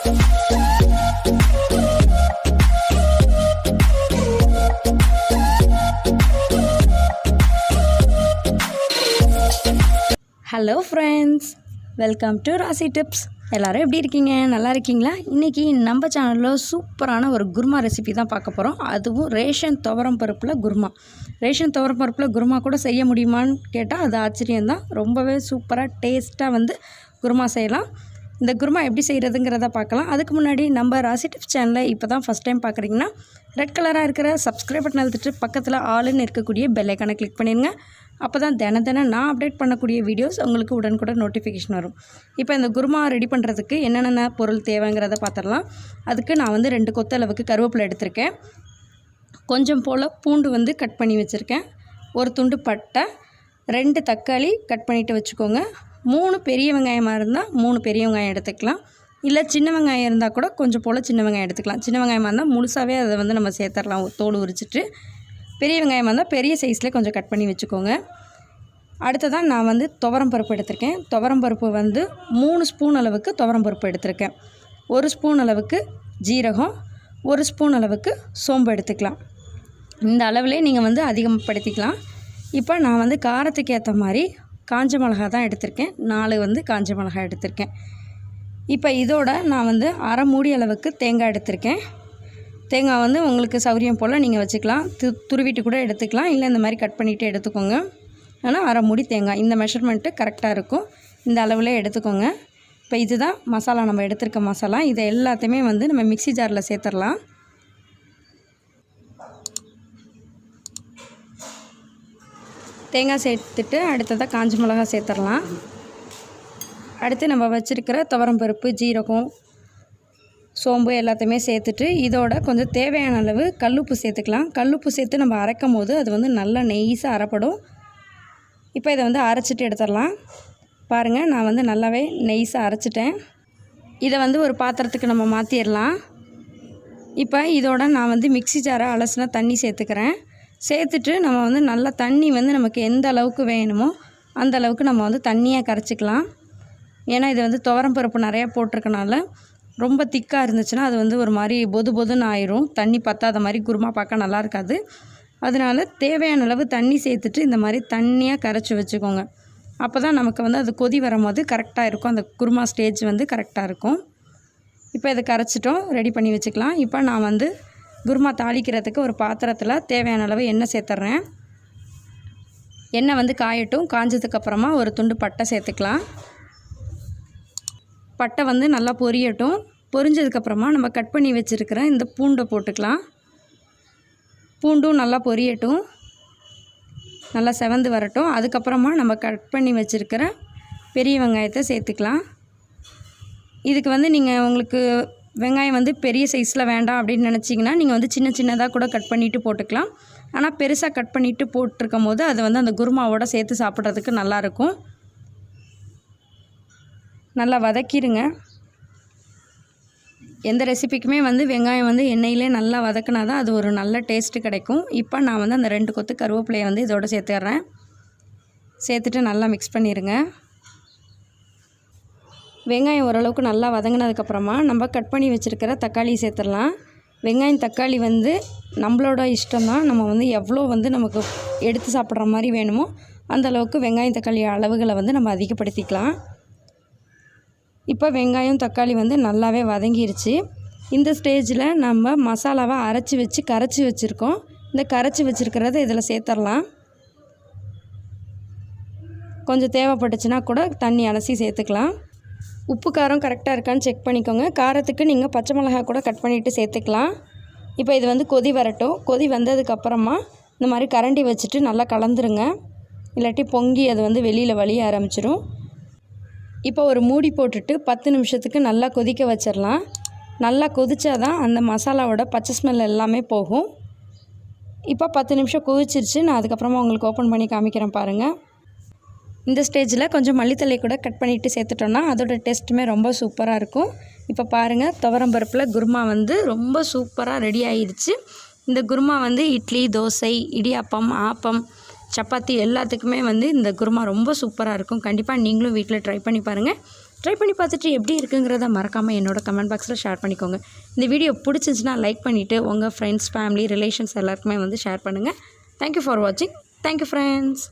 Hello friends, welcome to ராசி tips. எல்லோரும் எப்படி இருக்கீங்க? நல்லா இருக்கீங்களா? இன்றைக்கி நம்ம சேனலில் சூப்பரான ஒரு குருமா ரெசிபி தான் பார்க்க போகிறோம். அதுவும் ரேஷன் துவரம் பருப்பில் குருமா. ரேஷன் துவரம் பருப்பில் குருமா கூட செய்ய முடியுமான்னு கேட்டால் அது ஆச்சரியம்தான். ரொம்பவே சூப்பராக டேஸ்ட்டாக வந்து குருமா செய்யலாம். இந்த குருமா எப்படி செய்கிறதுங்கிறத பார்க்கலாம். அதுக்கு முன்னாடி நம்ம ராசி டிப்ஸ் சேனலை இப்போ தான் ஃபஸ்ட் டைம் பார்க்குறீங்கன்னா ரெட் கலராக இருக்கிற சப்ஸ்கிரைப் பட்டன் அழுத்திட்டு பக்கத்தில் ஆளுன்னு இருக்கக்கூடிய பெல் ஐக்கானை கிளிக் பண்ணிடுங்க. அப்போ தான் தினம் நான் அப்டேட் பண்ணக்கூடிய வீடியோஸ் உங்களுக்கு உடனுக்குடன் நோட்டிஃபிகேஷன் வரும். இப்போ இந்த குருமா ரெடி பண்ணுறதுக்கு என்னென்ன பொருள் தேவைங்கிறத பார்த்துடலாம். அதுக்கு நான் வந்து 2 கொத்தளவுக்கு கருவேப்பிலை எடுத்திருக்கேன். கொஞ்சம் போல் பூண்டு வந்து கட் பண்ணி வச்சுருக்கேன். ஒரு துண்டு பட்டை, 2 தக்காளி கட் பண்ணிவிட்டு வச்சுக்கோங்க. 3 பெரிய வெங்காயமாக இருந்தால் 3 பெரிய வெங்காயம் எடுத்துக்கலாம். இல்லை சின்ன வெங்காயம் இருந்தால் கூட கொஞ்சம் போல் சின்ன வெங்காயம் எடுத்துக்கலாம். சின்ன வெங்காயமாக இருந்தால் முழுசாகவே அதை வந்து நம்ம சேர்த்துடலாம், தோல் உரிச்சிட்டு. பெரிய வெங்காயமாக இருந்தால் பெரிய சைஸில் கொஞ்சம் கட் பண்ணி வச்சுக்கோங்க. அடுத்ததான் நான் வந்து துவரம் பருப்பு எடுத்திருக்கேன். துவரம் பருப்பு வந்து 3 ஸ்பூன் அளவுக்கு துவரம் பருப்பு எடுத்திருக்கேன். 1 ஸ்பூன் அளவுக்கு ஜீரகம், 1 ஸ்பூன் அளவுக்கு சோம்பு எடுத்துக்கலாம். இந்த அளவிலே நீங்கள் வந்து அதிகப்படுத்திக்கலாம். இப்போ நான் வந்து காரத்துக்கு ஏற்ற மாதிரி காஞ்ச மிளகா தான் எடுத்திருக்கேன். 4 வந்து காஞ்ச மிளகா எடுத்திருக்கேன். இப்போ இதோட நான் வந்து அரை மூடி அளவுக்கு தேங்காய் எடுத்திருக்கேன். தேங்காய் வந்து உங்களுக்கு சௌரியம் போல் நீங்கள் வச்சுக்கலாம். துருவிட்டு கூட எடுத்துக்கலாம், இல்லை இந்த மாதிரி கட் பண்ணிவிட்டு எடுத்துக்கோங்க. ஆனால் அரை மூடி தேங்காய், இந்த மெஷர்மெண்ட்டு கரெக்டாக இருக்கும். இந்த அளவில் எடுத்துக்கோங்க. இப்போ இதுதான் மசாலா, நம்ம எடுத்துருக்க மசாலா. இதை எல்லாத்தையுமே வந்து நம்ம மிக்ஸி ஜாரில் சேர்த்துடலாம். தேங்காய் சேர்த்துட்டு அடுத்ததாக காஞ்ச மிளகா சேர்த்துடலாம். அடுத்து நம்ம வச்சுருக்கிற துவரம் பருப்பு, ஜீரகம், சோம்பு எல்லாத்தையுமே சேர்த்துட்டு இதோட கொஞ்சம் தேவையான அளவு கல்லுப்பு சேர்த்துக்கலாம். கல்லுப்பு சேர்த்து நம்ம அரைக்கும் போது அது வந்து நல்லா நெய்ஸாக அரைப்படும். இப்போ இதை வந்து அரைச்சிட்டு எடுத்துடலாம். பாருங்கள், நான் வந்து நல்லாவே நெய்ஸாக அரைச்சிட்டேன். இதை வந்து ஒரு பாத்திரத்துக்கு நம்ம மாற்றிடலாம். இப்போ இதோட நான் வந்து மிக்ஸி ஜாரை அலசினா தண்ணி சேர்த்துக்கிறேன். சேர்த்துட்டு நம்ம வந்து நல்லா தண்ணி வந்து நமக்கு எந்த அளவுக்கு வேணுமோ அந்த அளவுக்கு நம்ம வந்து தண்ணியாக கரைச்சிக்கலாம். ஏன்னா இது வந்து துவரம் பருப்பு நிறையா போட்டிருக்கனால ரொம்ப திக்காக இருந்துச்சுன்னா அது வந்து ஒரு மாதிரி பொதுன்னு ஆயிரும். தண்ணி பத்தாத மாதிரி குருமா பார்க்க நல்லா இருக்காது. அதனால தேவையான அளவு தண்ணி சேர்த்துட்டு இந்த மாதிரி தண்ணியாக கரைச்சி வச்சுக்கோங்க. அப்போ தான் நமக்கு வந்து அது கொதி வரும்போது கரெக்டாக இருக்கும். அந்த குருமா ஸ்டேஜ் வந்து கரெக்டாக இருக்கும். இப்போ இதை கரைச்சிட்டோம், ரெடி பண்ணி வச்சுக்கலாம். இப்போ நான் வந்து குருமா தாளிக்கிறதுக்கு ஒரு பாத்திரத்தில் தேவையான அளவு எண்ணெய் சேர்த்துட்றேன். எண்ணெய் வந்து காயட்டும். காஞ்சதுக்கப்புறமா ஒரு துண்டு பட்டை சேர்த்துக்கலாம். பட்டை வந்து நல்லா பொரியட்டும். பொரிஞ்சதுக்கப்புறமா நம்ம கட் பண்ணி வச்சுருக்கிற இந்த பூண்டை போட்டுக்கலாம். பூண்டும் நல்லா பொரியட்டும், நல்லா செவந்து வரட்டும். அதுக்கப்புறமா நம்ம கட் பண்ணி வச்சுருக்கிற பெரிய வெங்காயத்தை சேர்த்துக்கலாம். இதுக்கு வந்து நீங்கள் உங்களுக்கு வெங்காயம் வந்து பெரிய சைஸில் வேண்டாம் அப்படின்னு நினச்சிங்கன்னா நீங்கள் வந்து சின்னதாக கூட கட் பண்ணிவிட்டு போட்டுக்கலாம். ஆனால் பெருசாக கட் பண்ணிவிட்டு போட்டிருக்கும் போது அது வந்து அந்த குருமாவோட சேர்த்து சாப்பிட்றதுக்கு நல்லாயிருக்கும். நல்லா வதக்கிடுங்க. எந்த ரெசிபிக்குமே வந்து வெங்காயம் வந்து எண்ணெயிலே நல்லா வதக்கினா தான் அது ஒரு நல்ல டேஸ்ட்டு கிடைக்கும். இப்போ நான் வந்து அந்த 2 கொத்து கருவேப்பிலையை வந்து இதோட சேர்த்துட்றேன். சேர்த்துட்டு நல்லா மிக்ஸ் பண்ணிடுங்க. வெங்காயம் ஓரளவுக்கு நல்லா வதங்கினதுக்கப்புறமா நம்ம கட் பண்ணி வச்சுருக்கிற தக்காளி சேர்த்துடலாம். வெங்காயம் தக்காளி வந்து நம்மளோட இஷ்டம் தான். நம்ம வந்து எவ்வளோ வந்து நமக்கு எடுத்து சாப்பிட்ற மாதிரி வேணுமோ அந்தளவுக்கு வெங்காயம் தக்காளி அளவுகளை வந்து நம்ம அதிகப்படுத்திக்கலாம். இப்போ வெங்காயம் தக்காளி வந்து நல்லாவே வதங்கிருச்சு. இந்த ஸ்டேஜில் நம்ம மசாலாவை கரைச்சி வச்சுருக்கோம். இந்த கரைச்சி வச்சுருக்கிறத இதில் சேர்த்துடலாம். கொஞ்சம் தேவைப்பட்டுச்சுன்னா கூட தண்ணி அலசி சேர்த்துக்கலாம். உப்பு காரம் கரெக்டாக இருக்கான்னு செக் பண்ணிக்கோங்க. காரத்துக்கு நீங்கள் பச்சை மிளகாய் கூட கட் பண்ணிவிட்டு சேர்த்துக்கலாம். இப்போ இது வந்து கொதி வரட்டும். கொதி வந்ததுக்கப்புறமா இந்த மாதிரி கரண்டி வச்சுட்டு நல்லா கலந்துருங்க. இல்லாட்டி பொங்கி அது வந்து வெளியில் வலிய ஆரம்பிச்சிடும். இப்போ ஒரு மூடி போட்டுட்டு 10 நிமிஷத்துக்கு நல்லா கொதிக்க வச்சிடலாம். நல்லா கொதிச்சா தான் அந்த மசாலாவோட பச்சை ஸ்மெல் எல்லாமே போகும். இப்போ 10 நிமிஷம் கொதிச்சிருச்சு. நான் அதுக்கப்புறமா உங்களுக்கு ஓப்பன் பண்ணி காமிக்கிறேன் பாருங்கள். இந்த ஸ்டேஜில் கொஞ்சம் மல்லித்தழை கூட கட் பண்ணிவிட்டு சேர்த்துட்டோன்னா அதோட டேஸ்ட்டுமே ரொம்ப சூப்பராக இருக்கும். இப்போ பாருங்கள், துவரம் பருப்பில் குருமா வந்து ரொம்ப சூப்பராக ரெடி ஆகிடுச்சு. இந்த குருமா வந்து இட்லி, தோசை, இடியாப்பம், ஆப்பம், சப்பாத்தி எல்லாத்துக்குமே வந்து இந்த குருமா ரொம்ப சூப்பராக இருக்கும். கண்டிப்பாக நீங்களும் வீட்டில் ட்ரை பண்ணி பாருங்கள். ட்ரை பண்ணி பார்த்துட்டு எப்படி இருக்குங்கிறத மறக்காமல் என்னோட கமெண்ட் பாக்ஸில் ஷேர் பண்ணிக்கோங்க. இந்த வீடியோ பிடிச்சிருந்துச்சுன்னா லைக் பண்ணிவிட்டு உங்கள் ஃப்ரெண்ட்ஸ், ஃபேமிலி, ரிலேஷன்ஸ் எல்லாருக்குமே வந்து ஷேர் பண்ணுங்கள். தேங்க்யூ ஃபார் வாட்சிங். Thank you friends.